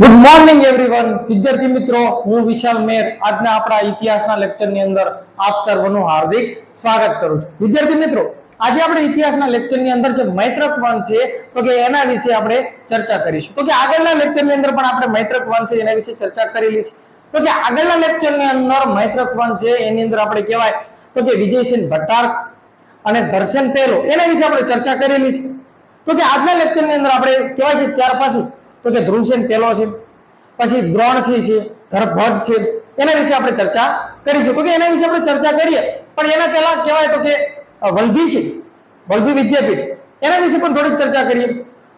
Good morning everyone વિદ્યાર્થી મિત્રો, હું વિશાલ મેર આજના આપણા ઇતિહાસના લેક્ચરની અંદર આપ સર્વનું હાર્દિક સ્વાગત કરું છું. વિદ્યાર્થી મિત્રો, આજે આપણે ઇતિહાસના લેક્ચરની અંદર જે મૈત્રક વંશ છે તો કે એના વિશે આપણે ચર્ચા કરીશું. તો કે આગળના લેક્ચરની અંદર પણ આપણે મૈત્રક વંશ છે એના વિશે ચર્ચા કરેલી છે. તો કે આગળના લેક્ચરની અંદર મૈત્રક વંશ છે એની અંદર આપણે કહેવાય તો કે વિજયસેન ભટ્ટારક અને દર્શન પહેલો એના વિશે આપણે ચર્ચા કરેલી છે. તો કે આજના લેક્ચરની અંદર આપણે કહેવાય છે ત્યાર પછી તો કે ધ્રુવસેન પહેલો છે, પછી દ્રોણસિંહ છે, ધરભટ્ટ છે, એના વિશે આપણે ચર્ચા કરીશું. તો કે એના વિશે આપણે ચર્ચા કરીએ પણ એના પહેલા કહેવાય તો કે વલભી છે, વલભી વિદ્યાપીઠ એના વિશે પણ થોડીક ચર્ચા કરીએ.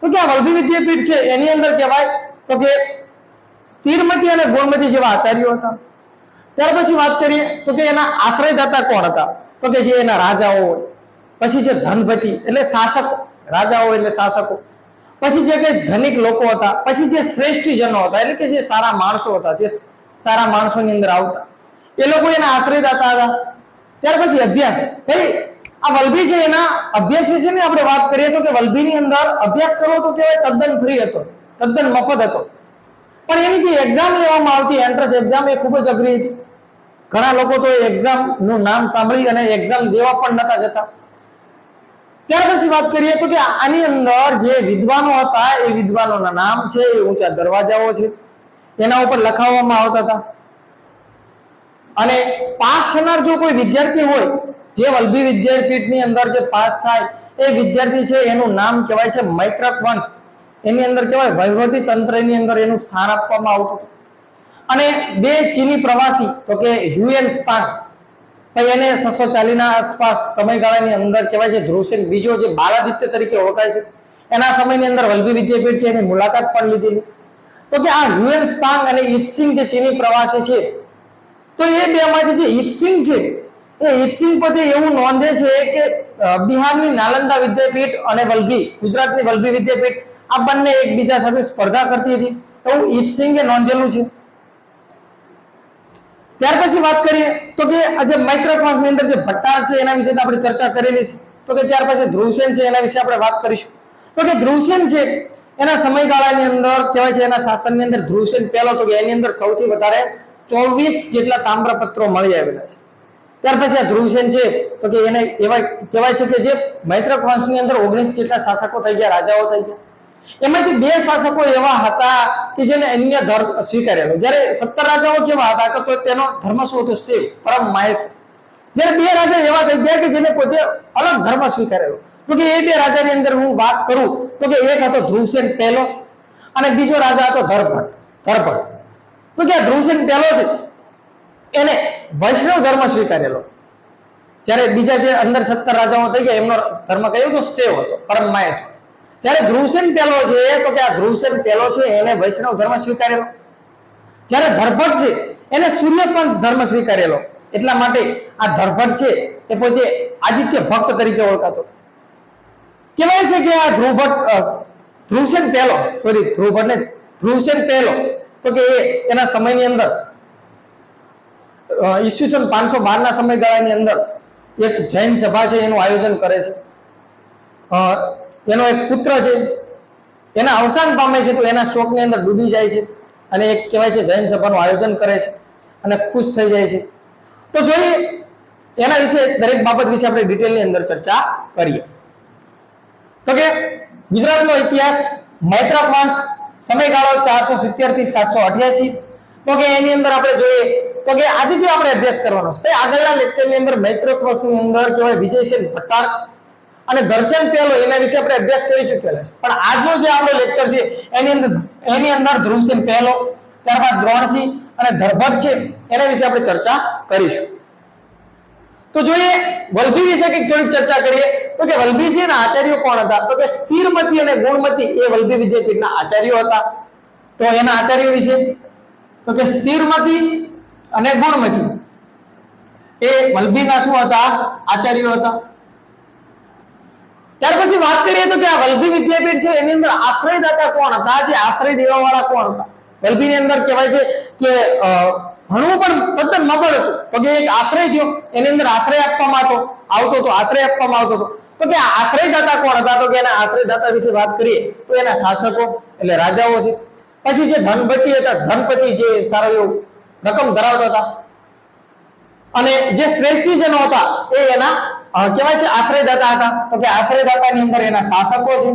તો કે આ વલભી વિદ્યાપીઠ છે એની અંદર કહેવાય તો કે સ્થિરમતી અને ગુણમતી જેવા આચાર્યો હતા. ત્યાર પછી વાત કરીએ તો કે એના આશ્રયદાતા કોણ હતા? તો કે જે એના રાજાઓ હોય, પછી જે ધનપતિ એટલે શાસકો, રાજાઓ એટલે શાસકો, પછી જે કઈ ધનિક લોકો હતા, પછી જે શ્રેષ્ઠજનો હતા એટલે કે જે સારા માણસો હતા, જે સારા માણસોની અંદર આવતા એ લોકો એના આશ્રયદાતા હતા. ત્યાર પછી અભ્યાસ, ભાઈ આ વલભી છે એના અભ્યાસ વિશેની આપણે વાત કરીએ તો કે વલભીની અંદર અભ્યાસ કરવો તો કહેવાય તદ્દન ફ્રી હતો, તદ્દન મફત હતો. પણ એની જે એક્ઝામ લેવામાં આવતી એન્ટ્રન્સ એક્ઝામ એ ખૂબ જ અઘરી હતી. ઘણા લોકો તો એક્ઝામ નું નામ સાંભળી અને એક્ઝામ દેવા પણ નતા જતા. ત્યાર પછી વાત કરીએ તો કે આની અંદર જે વિદ્વાનો હતા એ વિદ્વાનોના નામ છે એ ઊંચા દરવાજાઓ છે એના ઉપર લખાવવામાં આવતા હતા. અને પાસ થનાર જો કોઈ વિદ્યાર્થી હોય, જે વલભી વિદ્યાપીઠની અંદર જે પાસ થાય એ વિદ્યાર્થી છે એનું નામ કહેવાય છે મૈત્રક વંશ. એની અંદર કહેવાય વહીવટી તંત્રની અંદર એનું સ્થાન આપવામાં આવતું હતું. અને બે ચીની પ્રવાસી તો કે હ્યુએન ત્સાંગ, એને 640 ના આસપાસ સમયગાળાની અંદર કહેવાય છે ધ્રુવસેન બીજો જે બાલાદિત્ય તરીકે ઓળખાય છે એના સમયની અંદર વલભી વિદ્યાપીઠ છે એની મુલાકાત પણ લીધેલી. તો કે આ હ્યુએન ત્સાંગ અને ઈત્સિંગ જે ચીની પ્રવાસી છે તો એ બેમાંથી જે ઈત્સિંગ છે એ ઈત્સિંગ પોતે એવું નોંધે છે કે બિહારની નાલંદા વિદ્યાપીઠ અને વલભી, ગુજરાતની વલભી વિદ્યાપીઠ આ બંને એકબીજા સાથે સ્પર્ધા કરતી હતી એવું ઈત્સિંગે નોંધેલું છે. ત્યાર પછી વાત કરીએ તો કે આજે મૈત્રક વંશની અંદર જે ભટ્ટારક છે એના વિશે આપણે ચર્ચા કરેલી છે. તો કે ત્યાર પછી ધ્રુવસેન છે એના વિશે આપણે વાત કરીશું. તો કે ધ્રુવસેન છે એના સમયગાળાની અંદર કહેવાય છે એના શાસનની અંદર ધ્રુવસેન પહેલો તો કે એની અંદર સૌથી વધારે 24 જેટલા તામ્રપત્રો મળી આવેલા છે. ત્યાર પછી આ ધ્રુવસેન છે તો કે એને એવા કહેવાય છે કે જે મૈત્રક વંશની અંદર 19 જેટલા શાસકો થઈ ગયા, રાજાઓ થઈ ગયા. એમાંથી બે શાસકો એવા હતા કે જેને અન્ય ધર્મ સ્વીકારેલો. જ્યારે 17 રાજાઓ કેવા હતા તો તેનો ધર્મ શું હતો? શિવ, પરમ મહેશ્વર. જ્યારે બે રાજા એવા થઈ ગયા કે જેને પોતે અલગ ધર્મ સ્વીકારેલો. તો કે એ બે રાજાની અંદર હું વાત કરું તો કે એક હતો ધ્રુવસેન પહેલો અને બીજો રાજા હતો ધરભટ્ટ. તો કે ધ્રુવસેન પહેલો છે એને વૈષ્ણવ ધર્મ સ્વીકારેલો. જ્યારે બીજા જે અંદર 17 રાજાઓ થઈ ગયા એમનો ધર્મ કયો હતો? શિવ હતો, પરમ મહેશ્વર. ત્યારે ધ્રુવસેન પહેલો છે તો કે આ ધ્રુવસેન પહેલો છે એને વૈષ્ણવ ધર્મ સ્વીકારેલો. જ્યારે ધરભટ્ટ છે એને સૂર્યપંથ ધર્મ સ્વીકારેલો. એટલા માટે આ ધરભટ્ટ છે એ પોતે આદિત્ય ભક્ત તરીકે ઓળખાતો. કહેવાય છે કે આ ધ્રુવસેન પહેલો તો કે એના સમયની અંદર ઈસવીસન 512 ના સમયગાળાની અંદર એક જૈન સભા છે એનું આયોજન કરે છે. એનો એક પુત્ર છે એના અવસાન પામે છે તો એના શોકની અંદર ડૂબી જાય છે અને એક કહેવાય છે જૈન સભાનું આયોજન કરે છે અને ખુશ થઈ જાય છે. તો જોઈએ એના વિશે દરેક બાબત વિશે આપણે ડિટેલની અંદર ચર્ચા કરીએ. તો કે ગુજરાતનો ઇતિહાસ મૈત્રક વંશ સમયગાળો 470 થી 788. તો કે એની અંદર આપણે જોઈએ તો કે આજે જે આપણે અભ્યાસ કરવાનો છે આગળના લેક્ચરની અંદર મૈત્રક વંશની અંદર કહેવાય વિજયસેન ભટ્ટારક અને દર્શન પહેલો એના વિશે આપણે અભ્યાસ કરી ચૂકેલા છે. પણ આજનો જે આપણો લેક્ચર છે એની અંદર ધ્રુવસેન પહેલો, ત્યારબાદ દ્રોણસિંહ અને ધરભટ્ટ છે એના વિશે આપણે ચર્ચા કરીશું. તો જોઈએ વલભી વિશે કંઈક થોડીક ચર્ચા કરીએ. તો કે વલભી છે એના આચાર્યો કોણ હતા? તો કે સ્થિરમતી અને ગુણમતી એ વલભી વિદ્યાપીઠના આચાર્યો હતા. તો એના આચાર્યો વિશે તો કે સ્થિરમતી અને ગુણમતી એ વલભીના શું હતા? આચાર્યો હતા. ત્યાર પછી વાત કરીએ તો કે આ વલભી વિદ્યાપીઠ છે એની અંદર આશ્રયદાતા કોણ હતા? જે આશ્રય દેવા વાળા કોણ હતા? વલભીની અંદર કહેવાય છે કે ભણવું પણ તદ્દન મફત હતું. તો કે એક આશ્રય થયો એની અંદર આશ્રય આપવામાં આવતો હતો. તો કે આશ્રયદાતા કોણ હતા? તો કે એના આશ્રયદાતા વિશે વાત કરીએ તો એના શાસકો એટલે રાજાઓ છે. પછી જે ધનપતિ હતા, ધનપતિ જે સારો એવો રકમ ધરાવતા હતા, અને જે શ્રેષ્ઠીજનો હતા એ એના કહેવાય છે આશ્રયદાતા હતા. તો કે આશ્રયદાતાની અંદર એના શાસકો છે.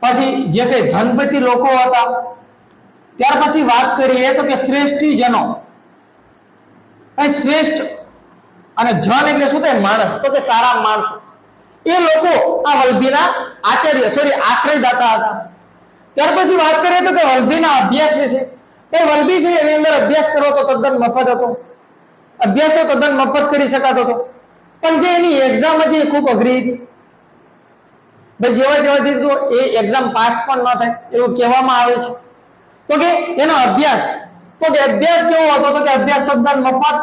પછી જે કઈ ધનપતિ લોકો હતા, ત્યાર પછી વાત કરીએ તો કે શ્રેષ્ઠીજનો. શ્રેષ્ઠ અને જન એટલે શું થાય? માણસ. તો કે સારા માણસો. એ લોકો આ વલ્લભીના આશ્રયદાતા હતા. ત્યાર પછી વાત કરીએ તો કે વલ્લભીના અભ્યાસ વિશે. તો વલ્લભી છે એની અંદર અભ્યાસ કરવો તો તદ્દન મફત હતો. અભ્યાસ તો તદ્દન મફત કરી શકાતો હતો, પણ જે એની એક્ઝામ હતી એ ખૂબ અઘરી હતી. જેવા જેવાથી તો એ એક્ઝામ પાસ પણ ન થાય એવું કહેવામાં આવે છે. તો કે એનો અભ્યાસ, તો કે અભ્યાસ કેવો હતો? તો કે અભ્યાસ તદ્દન મફત.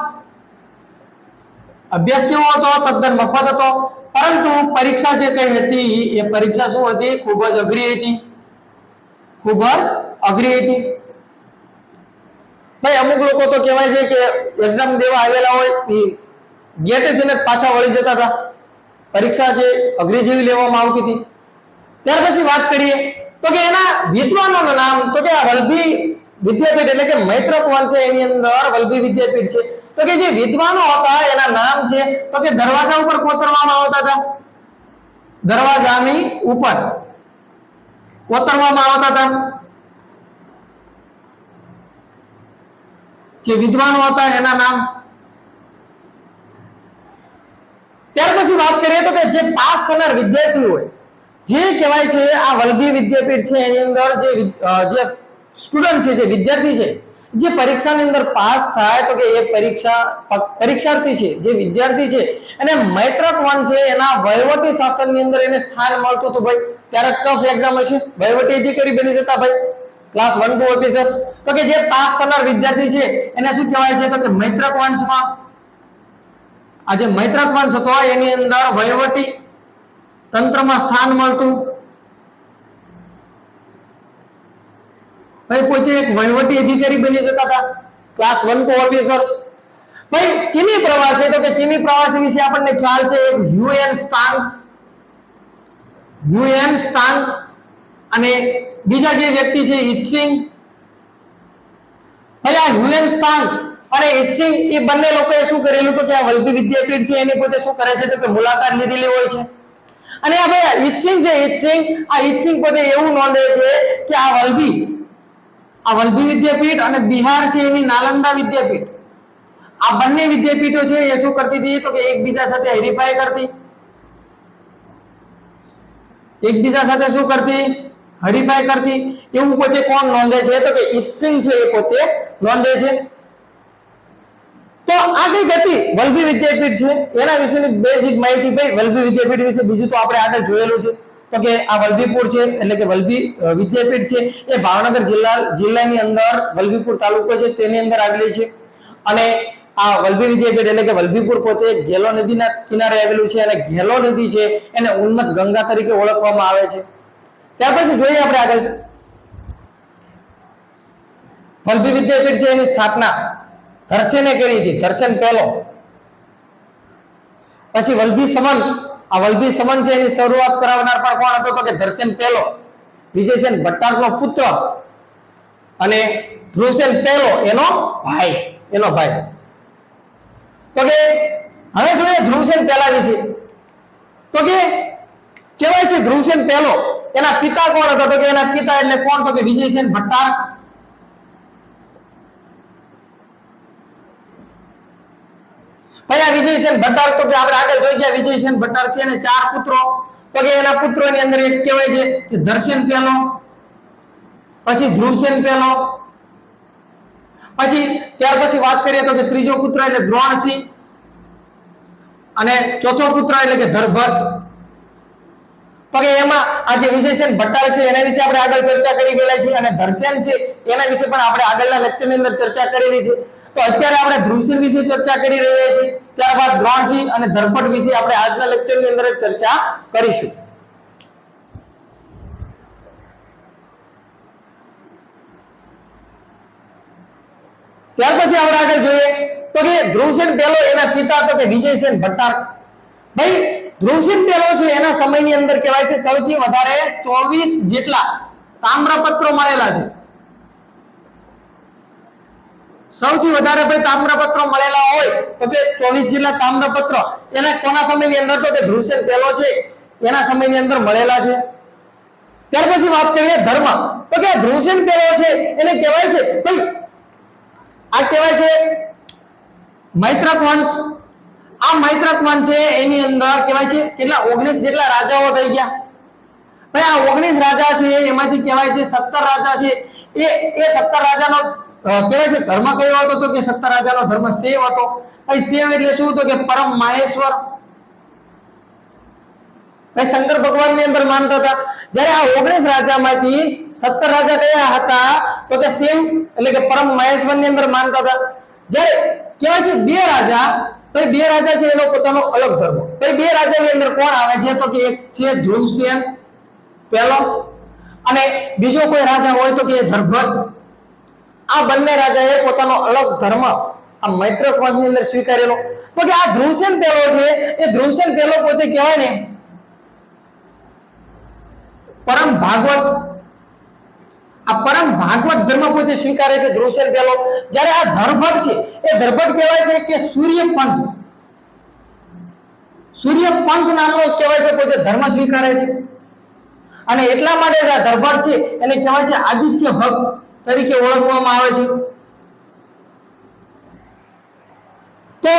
અભ્યાસ કેવો હતો? તદ્દન મફત હતો. પરંતુ પરીક્ષા જે કઈ હતી એ પરીક્ષા શું હતી? ખૂબ જ અઘરી હતી. ખૂબ જ અઘરી હતી. ભાઈ અમુક લોકો તો કહેવાય છે કે એક્ઝામ દેવા આવેલા હોય એ ગેટેથી પાછા વળી જતા હતા. પરીક્ષા જે અઘરી જેવી લેવામાં આવતી હતી. ત્યાર પછી વાત કરીએ તો કે એના વિદ્વાનોનું નામ. તો કે આ વલ્લભી વિદ્યાપીઠ એટલે કે મૈત્રક વન છે એની અંદર વલ્લભી વિદ્યાપીઠ છે. તો કે જે વિદ્વાનો હતા એના નામ છે તો કે દરવાજા ઉપર કોતરવામાં આવતા હતા. દરવાજાની ઉપર કોતરવામાં આવતા હતા. જે વિદ્વાનો હતા એના નામ. ત્યાર પછી વાત કરીએ તો કે જે પાસ થનાર વિદ્યાર્થી હોય, જે કહેવાય છે આ વલ્લભી વિદ્યાપીઠ છે એની અંદર જે સ્ટુડન્ટ છે, જે વિદ્યાર્થી છે, જે પરીક્ષાની અંદર પાસ થાય તો કે એ પરીક્ષાર્થી છે, જે વિદ્યાર્થી છે એને મૈત્રક વન છે એના વહીવટી શાસનની અંદર એને સ્થાન મળતું હતું. ભાઈ ત્યારે ટફ એક્ઝામ હશે, વહીવટી અધિકારી બની જતા ભાઈ, ક્લાસ 1 2 ઓફિસર. તો કે જે પાસ થનાર વિદ્યાર્થી છે એને શું કહેવાય છે? તો કે મૈત્રક વંશમાં આ જે મૈત્રક વંશ હતો એની અંદર વહીવટી તંત્રમાં સ્થાન મળતું. ભાઈ પોતે એક વહીવટી અધિકારી બની જતા હતા, ક્લાસ 1 2 ઓફિસર. ભાઈ ચીની પ્રવાસી, તો કે ચીની પ્રવાસી વિશે આપણને ખ્યાલ છે. યુએન સ્થાન અને બીજા જે વ્યક્તિ છે ઇત્સિંગ. ભાઈ આ યુએન સ્થાન અને ઇત્સિંગ એ બંને લોકોએ શું કરેલું? તો કે આ વલ્લભી વિદ્યાપીઠ છે એની પોતે શું કરે છે? તો કે મુલાકાત લીધેલી હોય છે. અને આ ભાઈ ઇત્સિંગ છે, ઇત્સિંગ પોતે એવું નોંધે છે કે આ વલ્લભી વિદ્યાપીઠ અને બિહાર છે એની નાલંદા વિદ્યાપીઠ, આ બંને વિદ્યાપીઠો છે એ શું કરતી હતી? તો કે એકબીજા સાથે હરીફાઈ કરતી. એકબીજા સાથે શું કરતી? હરીફાઈ કરતી. એવું પોતે કોણ નોંધે છે? તો કે ઇત્સિંગ છે એ પોતે નોંધે છે. તો આ કઈ હતી વલ્લભી વિદ્યાપીઠ છે એના વિશેની બેઝિક માહિતી. ભાઈ વલ્લભી વિદ્યાપીઠ વિશે બીજું તો આપણે આગળ જોયેલું છે. તો કે આ વલ્લભીપુર છે એટલે કે વલ્લભી વિદ્યાપીઠ છે એ ભાવનગર જિલ્લાની અંદર વલ્લભીપુર તાલુકો છે તેની અંદર આવેલી છે. અને આ વલ્લભી વિદ્યાપીઠ એટલે કે વલ્લભીપુર પોતે ઘેલો નદીના કિનારે આવેલું છે અને ઘેલો નદી છે એને ઉન્મત્ત ગંગા તરીકે ઓળખવામાં આવે છે. ત્યાર પછી જોઈએ આપણે આગળ વલ્લભી વિદ્યાપીઠ છે એની સ્થાપના ધર્ષણે કરી હતી, ધર્ષણ પહેલો. પછી વલ્લભી સંવંત, આ વલ્લભી સંવંત છે એની શરૂઆત કરાવનાર પણ કોણ હતો? તો કે ધર્ષણ પહેલો, વિજયસેન ભટ્ટારકનો પુત્ર અને ધ્રુવસેન પહેલો એનો ભાઈ. તો કે હવે જોઈએ ધ્રુવસેન પહેલા વિશે. તો કે કહેવાય છે ધ્રુવસેન પહેલો એના પિતા કોણ હતા? તો કે એના પિતા એટલે કોણ? તો કે વિજયસેન ભટ્ટારક. વિજયસેન ભટ્ટારક, તો કે આપણે આગળ જોઈ ગયા વિજયસેન ભટ્ટારક છે અને 4 પુત્રો. તો કે એના પુત્રોની અંદર એક કહેવાય છે કે ધર્ષણ પહેલો, પછી ધ્રુવસેન પહેલો, પછી ત્યાર પછી વાત કરીએ તો કે ત્રીજો પુત્ર એટલે દ્રોણસિંહ અને ચોથો પુત્ર એટલે કે ધરભટ્ટ. તો કે એમાં આ જે વિજયસેન ભટ્ટારક છે એના વિશે આપણે આગળ ચર્ચા કરી ગયેલા છે અને ધર્ષણ છે એના વિશે પણ આપણે આગળના લેક્ચરની અંદર ચર્ચા કરેલી છે. તો અત્યારે આપણે ધ્રુવસેન વિશે ચર્ચા કરી રહ્યા છીએ, ત્યારબાદ દ્રોણસિંહ અને ધરભટ્ટ વિશે આપણે આજના લેક્ચરની અંદર ચર્ચા કરીશું. ત્યાર પછી આપણે આગળ જોઈએ તો કે ધ્રુવસેન પહેલો એના પિતા તો કે વિજયસેન ભટ્ટારક. ભાઈ ધ્રુવસેન પહેલો છે એના સમયની અંદર કહેવાય છે સૌથી વધારે 24 જેટલા તામ્રપત્રો મળેલા છે? સૌથી વધારે ભાઈ તામ્રપત્રો મળેલા હોય તો કે 24 જેટલા તામ્રપત્ર એના કોના સમયની અંદર? તો કે ધ્રુવસેન પહેલો છે એના સમયની અંદર મળેલા છે. ત્યાર પછી વાત કરીએ ધર્મ, તો કે ધ્રુવસેન પહેલો છે એને કહેવાય છે ભાઈ, આ કહેવાય છે મૈત્રક વંશ. આ મૈત્રક વંશ છે એની અંદર કહેવાય છે કેટલા 19 જેટલા રાજાઓ થઈ ગયા ભાઈ. આ 19 રાજા છે એમાંથી કહેવાય છે 17 રાજા છે એ 17 રાજાનો કહેવાય છે ધર્મ કયો હતો? તો કે 17 રાજાનો ધર્મ શૈવ હતો. ભાઈ શૈવ એટલે શું? તો કે પરમ માહેશ્વર. ભાઈ શંકર ભગવાન ની અંદર માનતા હતા. જ્યારે આ 19 રાજામાંથી 17 રાજા કયા હતા? તો કે શૈવ એટલે કે પરમ માહેશ્વર ની અંદર માનતા હતા. જ્યારે કહેવાય છે બે રાજા, ભાઈ બે રાજા છે એનો પોતાનો અલગ ધર્મ. ભાઈ બે રાજાની અંદર કોણ આવે છે? તો કે એક છે ધ્રુવસેન પહેલો અને બીજો કોઈ રાજા હોય તો કે ધર્મભટ્ટ. આ બંને રાજાએ પોતાનો અલગ ધર્મ આ મૈત્રક વંશની અંદર સ્વીકારેલો. તો કે આ ધ્રુવસેન પહેલો છે એ ધ્રુવસેન પહેલો પોતે કહેવાય ને પરમ ભાગવત. આ પરમ ભાગવત ધર્મ પોતે સ્વીકારે છે ધ્રુવસેન પહેલો. જ્યારે આ ધર્મભટ્ટ છે એ ધર્મભટ્ટ કહેવાય છે કે સૂર્યપંથ. સૂર્યપંથ નામનો કહેવાય છે પોતે ધર્મ સ્વીકારે છે અને એટલા માટે આ ધર્મભટ્ટ છે એને કહેવાય છે આદિત્ય ભક્ત તરીકે ઓળખવામાં આવે છે. તો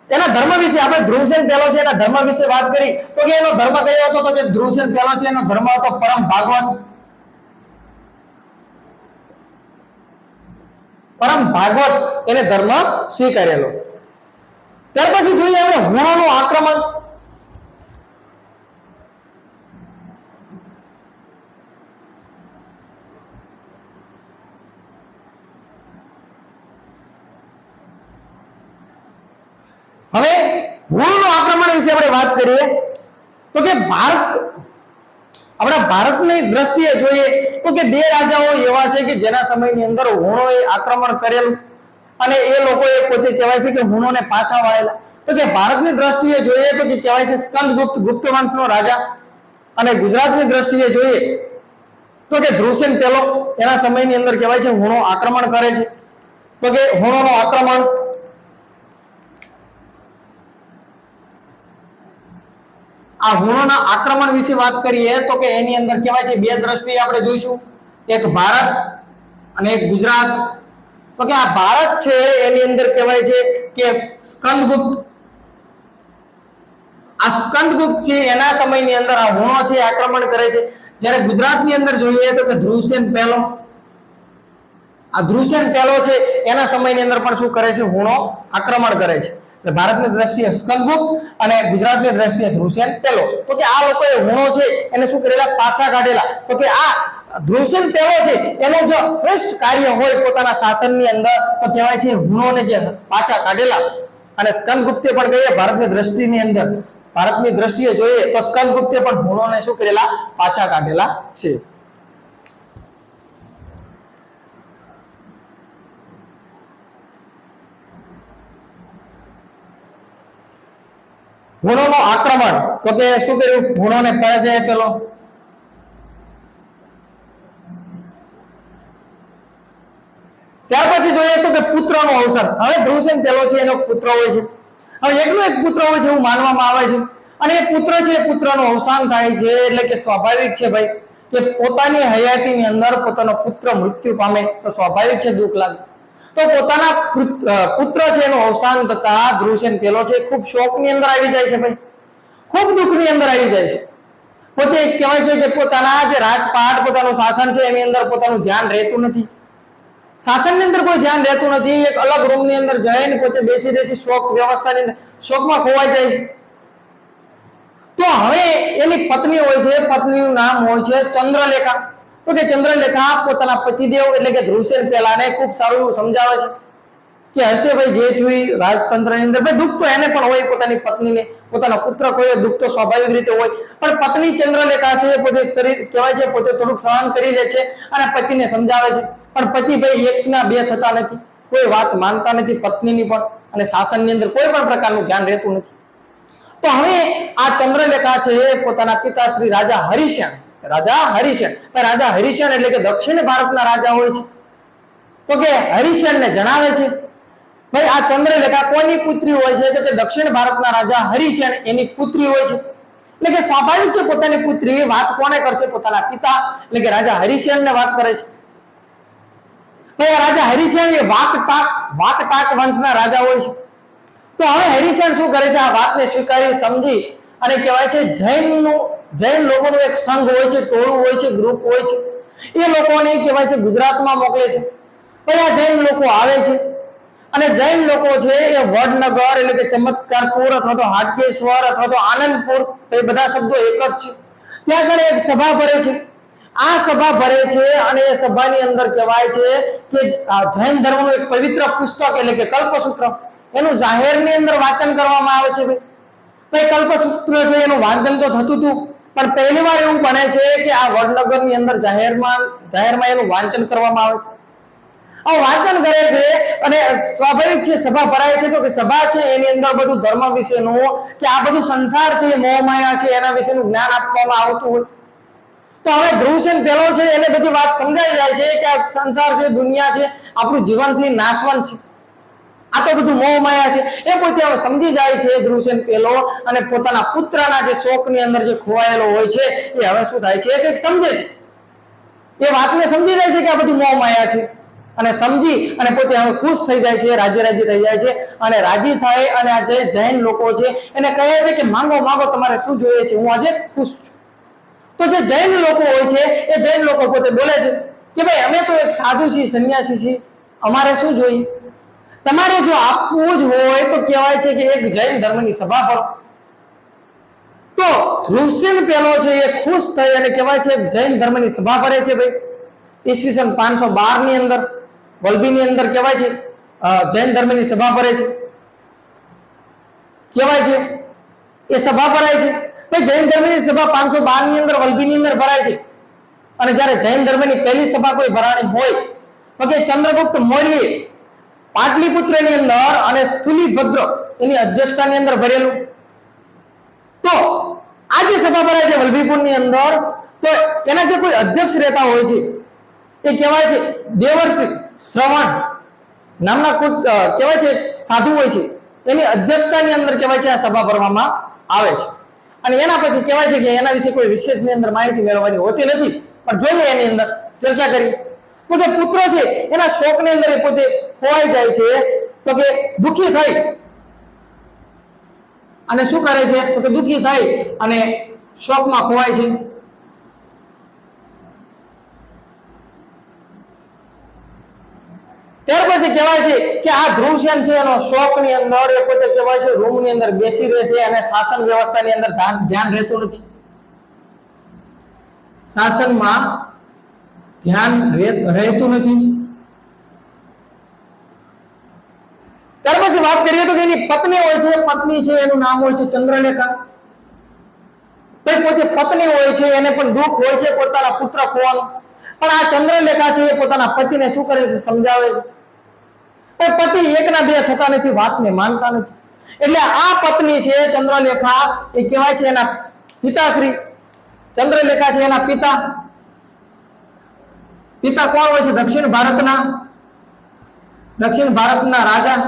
એના ધર્મ વિશે આપણે ધ્રુવસેન પહેલો છે એના ધર્મ વિશે વાત કરી તો કે એનો ધર્મ કયો હતો? તો કે ધ્રુવસેન પહેલો છે એનો ધર્મ હતો પરમ ભાગવત. પરમ ભાગવત એને ધર્મ સ્વીકારેલો. ત્યાર પછી જોઈએ આપણે હુણોનું આક્રમણ. હવે હુણોનું આક્રમણ વિશે આપણે વાત કરીએ તો કે આપણા ભારતની દ્રષ્ટિએ જોઈએ તો કે બે રાજાઓ એવા છે કે જેના સમયની અંદર હુણોએ આક્રમણ કરેલું અને એ લોકોએ પોતે કહેવાય છે કે હુણોને પાછા વાળેલા. તો કે ભારતની દ્રષ્ટિએ જોઈએ તો કે કહેવાય છે સ્કંદગુપ્ત ગુપ્ત વંશનો રાજા અને ગુજરાતની દ્રષ્ટિએ જોઈએ તો કે ધ્રુવસેન પહેલો એના સમયની અંદર કહેવાય છે હુણો આક્રમણ કરે છે. તો કે હુણોનું આક્રમણ આ હુણોના આક્રમણ વિશે વાત કરીએ તો કે એની અંદર કહેવાય છે બે દ્રષ્ટિએ આપણે જોઈશું, એક ભારત અને એક ગુજરાત. તો કે આ ભારત છે એની અંદર કહેવાય છે કે સ્કંદગુપ્ત. આ સ્કંદગુપ્ત છે એના સમયની અંદર આ હુણો છે આક્રમણ કરે છે. જ્યારે ગુજરાતની અંદર જોઈએ તો કે ધ્રુવસેન પહેલો. આ ધ્રુવસેન પહેલો છે એના સમયની અંદર પણ શું કરે છે? હુણો આક્રમણ કરે છે. ભારતની દ્રષ્ટિએ સ્કંદગુપ્ત અને ગુજરાતની દ્રષ્ટિએ ધ્રુવસેન પહેલો. તો કે આ લોકોએ હુણો છે એને શું કરેલા? પાછા કાઢેલા. તો કે આ ધ્રુવસેન પહેલો છે એનો જો શ્રેષ્ઠ કાર્ય હોય પોતાના શાસનની અંદર તો કહેવાય છે હુણોને જે પાછા કાઢેલા. અને સ્કંદગુપ્તે પણ કહીએ ભારતની દ્રષ્ટિની અંદર, ભારતની દ્રષ્ટિએ જોઈએ તો સ્કંદગુપ્તે પણ હુણોને શું કરેલા? પાછા કાઢેલા છે. હુણોનું આક્રમણ તો કે શું કર્યું? હુણોને પરાજય પેલો. ત્યાર પછી જોઈએ તો કે પુત્રનું અવસાન. હવે ધ્રુવસેન પહેલો છે એનો પુત્ર હોય છે. હવે એકનો એક પુત્ર હોય છે એવું માનવામાં આવે છે અને એ પુત્ર છે એ પુત્રનું અવસાન થાય છે એટલે કે સ્વાભાવિક છે ભાઈ કે પોતાની હયાતીની અંદર પોતાનો પુત્ર મૃત્યુ પામે તો સ્વાભાવિક છે દુઃખ લાગે. તો પોતાના પુત્ર છે એનું અવસાન થતા ધ્રુવસેન પહેલો છે ખૂબ શોકની અંદર આવી જાય છે ભાઈ, ખૂબ દુઃખની અંદર આવી જાય છે. પોતે કહેવાય છે કે પોતાના જે રાજપાટ પોતાનું શાસન છે એની અંદર પોતાનું ધ્યાન રહેતું નથી. શાસનની અંદર કોઈ ધ્યાન રહેતું નથી. એક અલગ રૂમની અંદર જઈને પોતે બેસી શોક વ્યવસ્થાની અંદર શોકમાં ખોવાઈ જાય છે. તો હવે એની પત્ની હોય છે, પત્નીનું નામ હોય છે ચંદ્રલેખા. તો કે ચંદ્રલેખા પોતાના પતિદેવ એટલે કે ધ્રુવસેન પહેલાને ખૂબ સારું એવું સમજાવે છે કે હશે ભાઈ જે થયું રાજતંત્રની અંદર ભાઈ દુઃખ તો એને પણ હોય, પોતાની પત્નીને પોતાના પુત્ર કોઈ દુઃખ તો સ્વાભાવિક રીતે હોય, પણ પત્ની ચંદ્રલેખા છે પોતે શરીર કહેવાય છે પોતે થોડુંક સહન કરી લે છે અને પતિને સમજાવે છે. પણ પતિ ભાઈ એકના બે થતા નથી, કોઈ વાત માનતા નથી પત્નીની પણ અને શાસનની અંદર કોઈ પણ પ્રકારનું ધ્યાન રહેતું નથી. તો હવે આ ચંદ્રલેખા છે પોતાના પિતા શ્રી રાજા હરિશ્ચંદ્ર રાજા હરિશેન. રાજા હરિશેન એટલે કે દક્ષિણ ભારતના રાજા હોય છે. તો કે હરિશેન ને જણાવે છે ભાઈ આ ચંદ્રલેખા કોની પુત્રી હોય છે? તો કે દક્ષિણ ભારતના રાજા હરિશેન એની પુત્રી હોય છે. એટલે કે સ્વાભાવિક છે પોતાની પુત્રી વાત કોને કરશે? પોતાના પિતા એટલે કે રાજા હરિશેન ને વાત કરે છે. ભાઈ રાજા હરિશેન એ વાકટાક વંશના રાજા હોય છે. તો હવે હરિશેન શું કરે છે? આ વાતને સ્વીકારી સમજી અને કહેવાય છે જૈન લોકોનું એક સંઘ હોય છે, ટોળું હોય છે, ગ્રુપ હોય છે. એ લોકોને કહેવાય છે ગુજરાતમાં મોકલે છે. ભાઈ આ જૈન લોકો આવે છે અને જૈન લોકો છે એ વડનગર એટલે કે ચમત્કારપુર અથવા તો હાટકેશ્વર અથવા તો આનંદપુર એ બધા શબ્દો એક જ છે. ત્યાં આગળ એક સભા ભરે છે. આ સભા ભરે છે અને એ સભાની અંદર કહેવાય છે કે જૈન ધર્મનું એક પવિત્ર પુસ્તક એટલે કે કલ્પસૂત્ર એનું જાહેરની અંદર વાંચન કરવામાં આવે છે. ભાઈ કલ્પસૂત્ર છે એનું વાંચન તો થતું હતું, પણ પહેલી વાર એવું બને છે કે આ વડનગરની અંદર જાહેરમાં એનું વાંચન કરવામાં આવે છે. આ વાંચન કરે છે અને સ્વાભાવિક છે સભા ભરાય છે. તો કે સભા છે એની અંદર બધું ધર્મ વિશેનું કે આ બધું સંસાર છે, મોહમાયા છે એના વિશેનું જ્ઞાન આપવામાં આવતું હોય. તો હવે ધ્રુવસેન પેલો છે એને બધી વાત સમજાઈ જાય છે કે આ સંસાર છે, દુનિયા છે, આપણું જીવન છે નાશવંત છે, આ તો બધું મોહમાયા છે. એ પોતે હવે સમજી જાય છે ધ્રુવસેન પેલો અને પોતાના પુત્રના જે શોકની અંદર જે ખોવાયેલો હોય છે એ હવે શું થાય છે કે સમજે છે. એ વાતને સમજી જાય છે કે આ બધું મોહમાયા છે અને સમજી અને પોતે હવે ખુશ થઈ જાય છે, રાજી થઈ જાય છે. અને રાજી થાય અને આ જે જૈન લોકો છે એને કહે છે કે માંગો તમારે શું જોઈએ છે, હું આજે ખુશ છું. તો જે જૈન લોકો હોય છે એ જૈન લોકો પોતે બોલે છે કે ભાઈ અમે તો એક સાધુ છીએ, સંન્યાસી છીએ, અમારે શું જોઈએ? તમારે જો આપવું જ હોય તો કહેવાય છે કે એક જૈન ધર્મની સભા ભરો. તો ધ્રુવસેન પેલો છે એ ખુશ થઈ અને કહેવાય છે જૈન ધર્મની સભા ભરે છે. ભાઈ ઈસવીસન 512 ની અંદર વલભીની અંદર કહેવાય છે જૈન ધર્મની સભા ભરે છે. કહેવાય છે એ સભા ભરાય છે. ભાઈ જૈન ધર્મની સભા 512 ની અંદર વલભીની અંદર ભરાય છે. અને જ્યારે જૈન ધર્મની પહેલી સભા કોઈ ભરાણી હોય તો કે ચંદ્રગુપ્ત મૌર્ય પાટલીપુત્રની અંદર અને સ્થુલીભદ્ર એની અધ્યક્ષતાની અંદર ભરેલું. તો આ જે સભા ભરાય છે વલભીપુરની અંદર, તો એના જે કોઈ અધ્યક્ષ રહેતા હોય છે એ કહેવાય છે દેવર્ષિ શ્રવણ નામના કોઈ કહેવાય છે સાધુ હોય છે. એની અધ્યક્ષતાની અંદર કહેવાય છે આ સભા ભરવામાં આવે છે. અને એના પછી કહેવાય છે કે એના વિશે કોઈ વિશેષની અંદર માહિતી મેળવવાની હોતી નથી, પણ જોઈએ એની અંદર ચર્ચા કરી તો કે પુત્ર છે એના શોકની અંદર એ પોતે ખોવાઈ જાય છે. તો કે દુખી થઈ અને શું કરે છે તો કે દુખી થઈ અને શોકમાં ખોવાય છે. ત્યાર પછી કહેવાય છે કે આ ધ્રુવસેન છે એનો શોકની અંદર એ પોતે કહેવાય છે રૂમની અંદર બેસી રહે છે અને શાસન વ્યવસ્થાની અંદર ધ્યાન રહેતું નથી. શાસનમાં ધ્યાન રહેતું નથી. ત્યાર પછી વાત કરીએ તો કે એની પત્ની હોય છે, પત્ની છે એનું નામ હોય છે ચંદ્રલેખા. ભાઈ પોતે પત્ની હોય છે એને પણ દુઃખ હોય છે પોતાના પુત્ર ખોવાનું, પણ આ ચંદ્રલેખા છે એ પોતાના પતિને શું કરે છે? સમજાવે છે. પતિ એકના બે થતા નથી, વાતને માનતા નથી. એટલે આ પત્ની છે ચંદ્રલેખા એ કહેવાય છે એના પિતાશ્રી. ચંદ્રલેખા છે એના પિતા. પિતા કોણ હોય છે? દક્ષિણ ભારતના રાજા.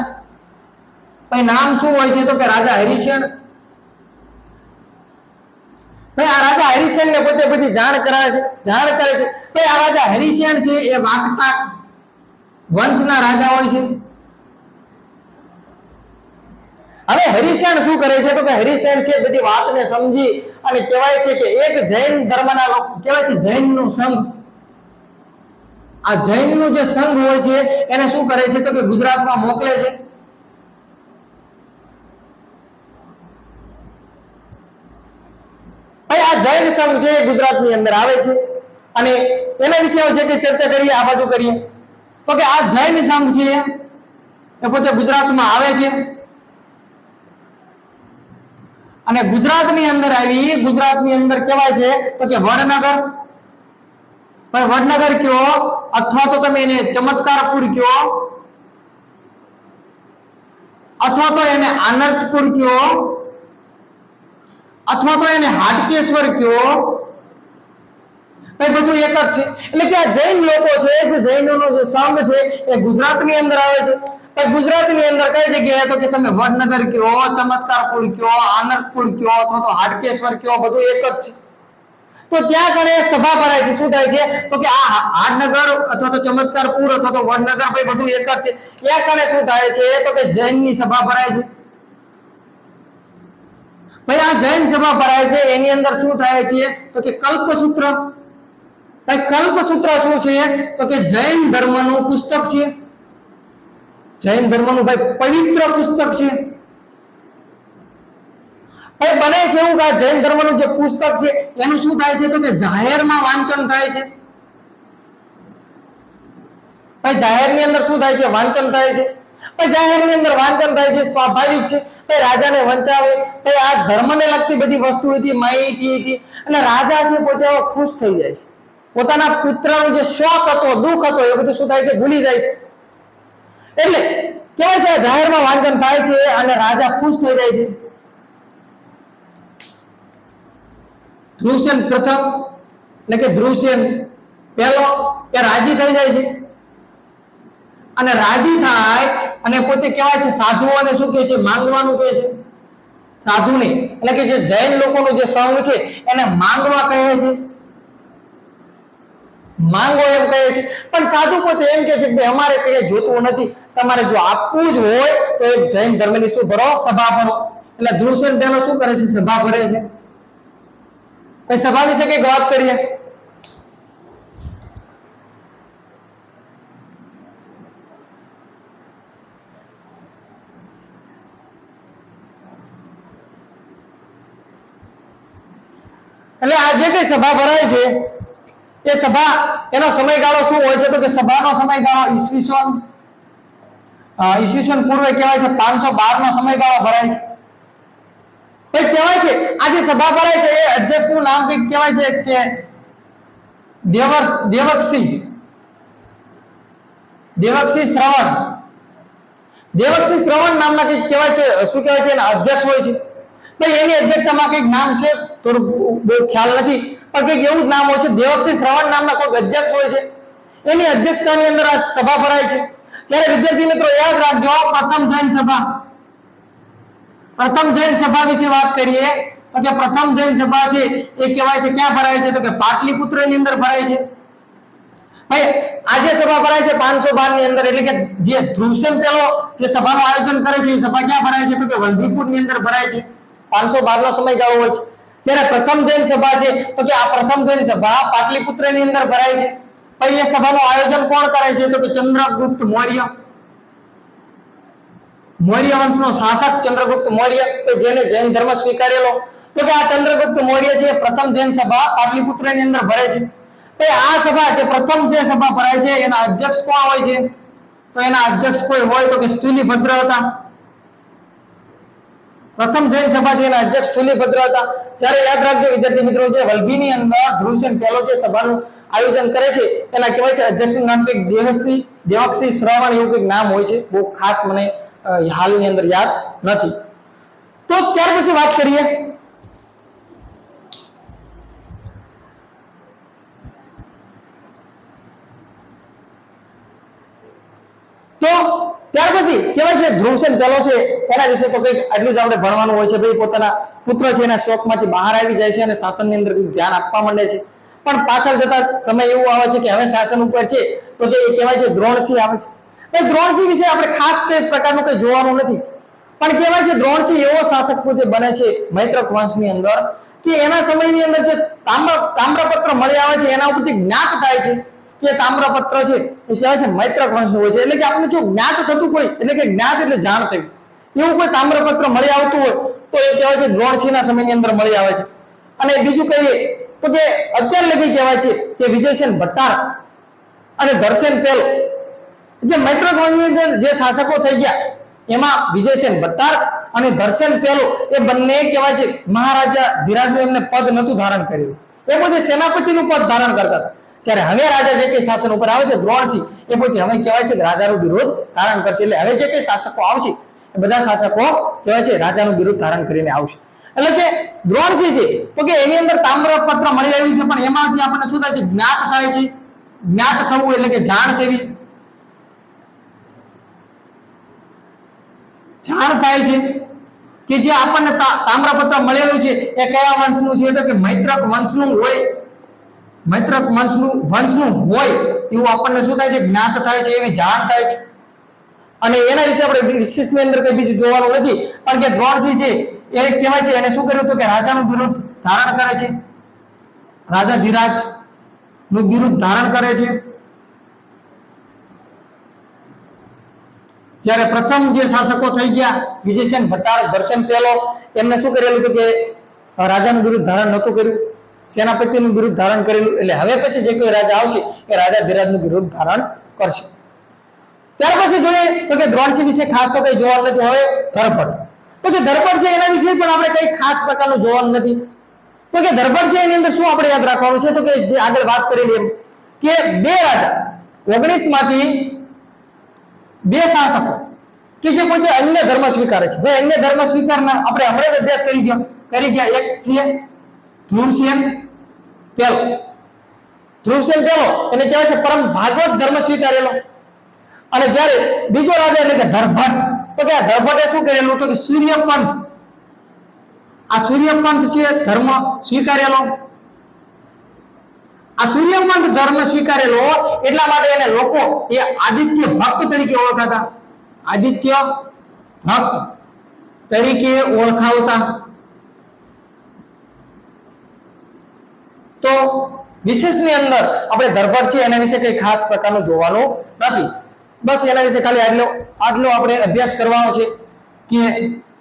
ભાઈ નામ શું હોય છે? તો કે રાજા હરિશેન. ભાઈ આ રાજા હરિશેન ને પોતે બધી જાણ કરે છે. ભાઈ આ રાજા હરિશેન છે એ વાકટાક વંશના રાજા હોય છે. હવે હરિશેન શું કરે છે? તો કે હરિશેન છે બધી વાતને સમજી અને કહેવાય છે કે એક જૈન ધર્મના લોકો કહેવાય છે જૈનનું સંઘ. આ જૈનનું જે સંઘ હોય છે એને શું કરે છે? તો કે ગુજરાતમાં મોકલે છે. આ જૈન સંઘ છે ગુજરાતની અંદર આવે છે અને એના વિશે જે કે ચર્ચા કરીએ આ બાજુ કરીએ તો કે આ જૈન સંઘ છે એ પોતે ગુજરાતમાં આવે છે અને ગુજરાતની અંદર આવી ગુજરાતની અંદર કહેવાય છે તો કે વડનગર. ભાઈ વડનગર કયો અથવા તો તમે એને ચમત્કારપુર કયો અથવા તો એને આનંદપુર કયો અથવા તો એને હાટકેશ્વર કયો ભાઈ બધું એક જ છે. એટલે કે આ જૈન લોકો છે, જે જૈનોનો જે સંઘ છે એ ગુજરાતની અંદર આવે છે. ભાઈ ગુજરાતની અંદર કઈ જગ્યાએ? તો કે તમે વડનગર કયો, ચમત્કારપુર કયો, આનંદપુર કયો અથવા તો હાટકેશ્વર કયો, બધું એક જ છે. તો ત્યાં કણે સભા ભરાય છે. શું થાય છે? તો કે આ હાટનગર અથવા તો ચમત્કારપુર અથવા તો વડનગર, ભાઈ બધું એક જ છે. ત્યાં કણે શું થાય છે? તો કે જૈનની સભા ભરાય છે. ભાઈ આ જૈન સભા ભરાય છે એની અંદર શું થાય છે? તો કે કલ્પસૂત્ર. ભાઈ કલ્પસૂત્ર શું છે? તો કે જૈન ધર્મનું પુસ્તક છે. જૈન ધર્મનું ભાઈ પવિત્ર પુસ્તક છે. ભાઈ બને છે એવું કે જૈન ધર્મનું જે પુસ્તક છે એનું શું થાય છે? તો કે જાહેરમાં વાંચન થાય છે. ભાઈ જાહેરની અંદર શું થાય છે? વાંચન થાય છે. ભાઈ જાહેરની અંદર વાંચન થાય છે, સ્વાભાવિક છે. ભાઈ રાજાને વંચાવે, ભાઈ આ ધર્મને લગતી બધી વસ્તુ હતી, માહિતી હતી, અને રાજા છે પોતે ખુશ થઈ જાય છે. પોતાના પુત્રનો જે શોક હતો, દુઃખ હતો, એ બધું શું થાય છે? ભૂલી જાય છે. એટલે કહેવાય છે જાહેરમાં વાંચન થાય છે અને રાજા ખુશ થઈ જાય છે. ધ્રુવસેન પ્રથમ એટલે કે ધ્રુવસેન પહેલો એ રાજી થઈ જાય છે. અને રાજી થાય અને પોતે કહેવાય છે સાધુઓને શું કહે છે? માંગવાનું કહે છે. સાધુને એટલે કે જે જૈન લોકોનો જે સંઘ છે એને માંગવા કહે છે. માંગો એમ કહે છે. પણ સાધુ પોતે એમ કહે છે કે અમારે કઈ જોતું નથી, તમારે જો આપવું જ હોય તો એક જૈન ધર્મની શું ભરો? સભા ભરો. એટલે ધ્રુવસેન પહેલો શું કરે છે? સભા ભરે છે. ભાઈ સભા વિશે કઈક વાત કરીએ. એટલે આ જે કઈ સભા ભરાય છે એ સભા એનો સમયગાળો શું હોય છે? તો કે સભાનો સમયગાળો ઈસવીસન પૂર્વે કહેવાય છે 512 નો સમયગાળો ભરાય છે. ભાઈ કહેવાય છે આ જે સભા ભરાય છે એ અધ્યક્ષનું નામ કંઈક કહેવાય છે કે દેવક્ષી શ્રવણ નામના કંઈક કહેવાય છે. શું કહેવાય છે? એના અધ્યક્ષ હોય છે. ભાઈ એની અધ્યક્ષતામાં કંઈક નામ છે, થોડું બહુ ખ્યાલ નથી, પણ કંઈક એવું જ નામ હોય છે. દેવક્ષી શ્રવણ નામના કોઈક અધ્યક્ષ હોય છે. એની અધ્યક્ષતાની અંદર આ સભા ભરાય છે. જ્યારે વિદ્યાર્થી મિત્રો યાદ રાખજો, પ્રથમ જૈન સભા વિશે વાત કરીએ તો કે પ્રથમ જૈન સભા છે એ કહેવાય છે ક્યાં ભરાય છે? તો કે પાટલીપુત્રની અંદર ભરાય છે. ભાઈ આજે સભા ભરાય છે 512 ની અંદર. એટલે કે જે ધ્રુવસેન પહેલો જે સભાનું આયોજન કરે છે એ સભા ક્યાં ભરાય છે? તો કે વલ્લભીપુરની અંદર ભરાય છે. 512 નો સમયગાળો હોય છે. જ્યારે પ્રથમ જૈન સભા છે તો કે આ પ્રથમ જૈન સભા પાટલીપુત્રની અંદર ભરાય છે. ભાઈ એ સભાનું આયોજન કોણ કરે છે? તો કે ચંદ્રગુપ્ત મૌર્ય વંશનો શાસક ચંદ્રગુપ્ત મૌર્ય, જેને જૈન ધર્મ સ્વીકારેલો. તો કે આ ચંદ્રગુપ્ત મૌર્ય છે પ્રથમ જૈન સભા પાટલીપુત્રની અંદર ભરે છે. તો આ સભા જે પ્રથમ જે સભા ભરાય છે એના અધ્યક્ષ કોણ હોય છે? તો એના અધ્યક્ષ કોઈ હોય તો કે સ્થૂલીભદ્ર હતા. પ્રથમ જૈન સભા છે એના અધ્યક્ષ સ્થૂલીભદ્ર હતા. જ્યારે યાદ રાખજો વિદ્યાર્થી મિત્રો, જે વલ્લભીની અંદર ધ્રુવસેન પહેલો જે સભાનું આયોજન કરે છે એના કહેવાય છે અધ્યક્ષનું નામ કંઈક દેવક્ષી શ્રવણ એવું કંઈક નામ હોય છે. બહુ ખાસ મને હાલની અંદર યાદ નથી. તો ત્યાર પછી વાત કરીએ તો ત્યાર પછી કહેવાય છે ધ્રુવસેન પહેલો છે એના વિશે તો કંઈક આટલું જ આપણે ભણવાનું હોય છે. ભાઈ પોતાના પુત્ર છે એના શોકમાંથી બહાર આવી જાય છે અને શાસનની અંદર કંઈક ધ્યાન આપવા માંડે છે. પણ પાછળ જતા સમય એવો આવે છે કે હવે શાસન ઉપર છે તો કે એ કહેવાય છે દ્રોણસિંહ આવે છે. એ દ્રોણસિંહ વિશે આપણે ખાસ કઈ પ્રકારનું કંઈ જોવાનું નથી, પણ કહેવાય છે દ્રોણસિંહ એવો શાસક પોતે બને છે મૈત્રક વંશની અંદર કે એના સમયની અંદર જે તામ્રપત્ર મળી આવે છે એના ઉપરથી જ્ઞાત થાય છે કે તામ્રપત્ર છે એ કહેવાય છે મૈત્રક વંશનું હોય છે. એટલે કે આપણે જો જ્ઞાત થતું કોઈ, એટલે કે જ્ઞાત એટલે જાણ થયું, એવું કોઈ તામ્રપત્ર મળી આવતું હોય તો એ કહેવાય છે દ્રોણસિંહના સમયની અંદર મળી આવે છે. અને બીજું કહીએ તો કે અત્યાર લગી કહેવાય છે કે વિજયસેન ભટ્ટાર અને ધરસેન પહેલો જે મૈત્રક વંશની અંદર જે શાસકો થઈ ગયા એમાં વિજયસેન ભટ્ટાર અને ધરસેન પહેલો એ બંને કહેવાય છે મહારાજા ધીરાજનું એમને પદ નહોતું ધારણ કર્યું. એ પોતે સેનાપતિનું પદ ધારણ કરતા હતા. જ્યારે હવે રાજા જે કઈ શાસન ઉપર આવે છે દ્રોણસિંહ એ પોતે હવે કહેવાય છે રાજાનો વિરોધ ધારણ કરશે. એટલે હવે જે કઈ શાસકો આવશે એ બધા શાસકો કહેવાય છે રાજાનું વિરોધ ધારણ કરીને આવશે. એટલે કે દ્રોણસી છે તો કે એની અંદર તામ્રપત્ર મળી આવ્યું છે, પણ એમાંથી આપણને શું થાય છે? જ્ઞાત થાય છે. જ્ઞાત થવું એટલે કે જાણ થવી, જાણ થાય છે કે જે આપણને તામ્રપત્ર મળેલું છે એ કયા વંશનું છે? તો કે મૈત્રક વંશનું હોય. મૈત્રક વંશનું હોય એવું આપણને શું થાય છે? જ્ઞાત થાય છે, એવી જાણ થાય છે. અને એના વિશે આપણે વિશેષની અંદર કઈ બીજું જોવાનું નથી, પણ કે દ્રોણસી છે એ કહેવાય છે એને શું કર્યું તો કે રાજાનું બિરુદ ધારણ કરે છે. રાજા ધીરાજ નું બિરુદ ધારણ કરે છે. જ્યારે પ્રથમ જે શાસકો થઈ ગયા વિજયસેન ભટ્ટાર, દર્શન પહેલો, એમને શું કરેલું હતું કે રાજાનું બિરુદ ધારણ નહોતું કર્યું, સેનાપતિનું બિરુદ ધારણ કરેલું. એટલે હવે પછી જે કોઈ રાજા આવશે એ રાજા ધીરાજનું બિરુદ ધારણ કરશે. ત્યાર પછી જોઈએ તો કે દ્રોણસી વિશે ખાસ તો કઈ જોવાનું નથી. હવે ધરપડ, તો કે ધરપડ છે એના વિશે પણ આપણે કઈ ખાસ પ્રકારનું જોવાનું નથી. તો કે ધરપડ છે એની અંદર શું આપણે યાદ રાખવાનું છે? તો કે જે આગળ વાત કરેલી એમ કે બે રાજા 19 માંથી બે શાસકો કે જે પોતે અન્ય ધર્મ સ્વીકારે છે. ભાઈ અન્ય ધર્મ સ્વીકારનાર આપણે હમણાં જ અભ્યાસ કરી ગયા. એક છે ધ્રુવસેન પહેલો. ધ્રુવસેન પહેલો એને કહેવાય છે પરમ ભાગવત ધર્મ સ્વીકારેલો. અને જ્યારે બીજો રાજા એટલે કે ધરભટ, તો કે ધરભટે શું કરેલું? તો કે સૂર્યપંથ, આ સૂર્યપંથ છે ધર્મ સ્વીકારેલો. આ સૂર્યપંથ ધર્મ સ્વીકારેલો એટલા માટે એને લોકો એ આદિત્ય ભક્ત તરીકે ઓળખાતા. આદિત્ય ભક્ત તરીકે ઓળખાવતા. તો વિશેષની અંદર આપણે ધરપડ છે એના વિશે કઈ ખાસ પ્રકારનું જોવાનું નથી. બસ એના વિશે ખાલી આટલો આપણે અભ્યાસ કરવાનો છે કે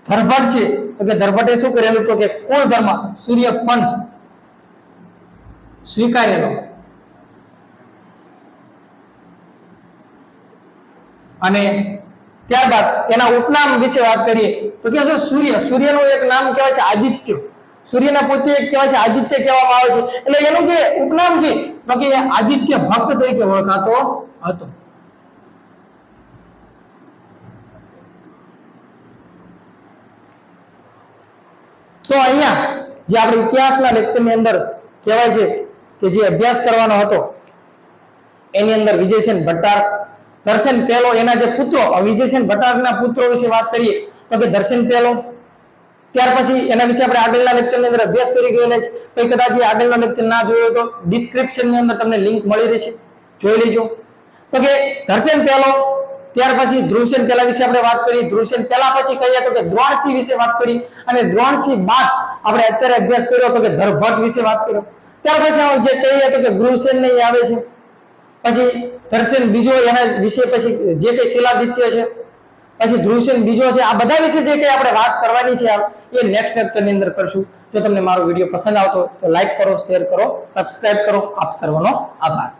ધરપડ છે તો કે ધરપડે શું કરેલું? તો કે કોણ ધર્મ? સૂર્યપંથ સ્વીકારેલો. અને ત્યારબાદ એના ઉપનામ વિશે વાત કરીએ તો કે સૂર્યનું એક નામ કહેવાય છે આદિત્ય. સૂર્યના પોતે એક કહેવાય છે આદિત્ય કહેવામાં આવે છે. એટલે એનું જે ઉપનામ છે તો કે આદિત્ય ભક્ત તરીકે ઓળખાતો હતો. તો અહીંયા જે આપણે ઇતિહાસના લેક્ચરની અંદર કહેવાય છે કે જે અભ્યાસ કરવાનો હતો એની અંદર વિજયસેન ભટ્ટાર, દર્શન પહેલો, એના જે પુત્રો વિજયસેન ભટ્ટારના પુત્રો વિશે વાત કરીએ તો કે દર્શન પહેલો. ત્યાર પછી એના વિશે આપણે આગળના લેક્ચરની અંદર અભ્યાસ કરી ગયેલા છે. કોઈ કદાચ આગળનો લેક્ચર ના જોયો તો ડિસ્ક્રિપ્શનની અંદર તમને લિંક મળી રહેશે, જોઈ લેજો. તો કે દર્શન પહેલો, ત્યાર પછી ધ્રુવસેન પહેલા વિશે આપણે વાત કરી. ધ્રુવસેન પહેલા પછી કહીએ તો કે દ્રોણસી વિશે વાત કરી. અને દ્રોણસી બાદ આપણે અત્યારે અભ્યાસ કર્યો તો કે ધરભટ વિશે વાત કર્યો. ત્યાર પછી જે કહીએ તો કે ગૃહસેન ને આવે છે. પછી દર્શન બીજો, એના વિશે પછી જે કઈ શિલાદિત્ય છે, પછી ધ્રુવસેન બીજો છે. આ બધા વિશે જે કઈ આપણે વાત કરવાની છે એ નેક્સ્ટ લેક્ચરની અંદર કરશું. જો તમને મારો વિડીયો પસંદ આવતો તો લાઈક કરો, શેર કરો, સબસ્ક્રાઇબ કરો. આપ સર્વનો આભાર.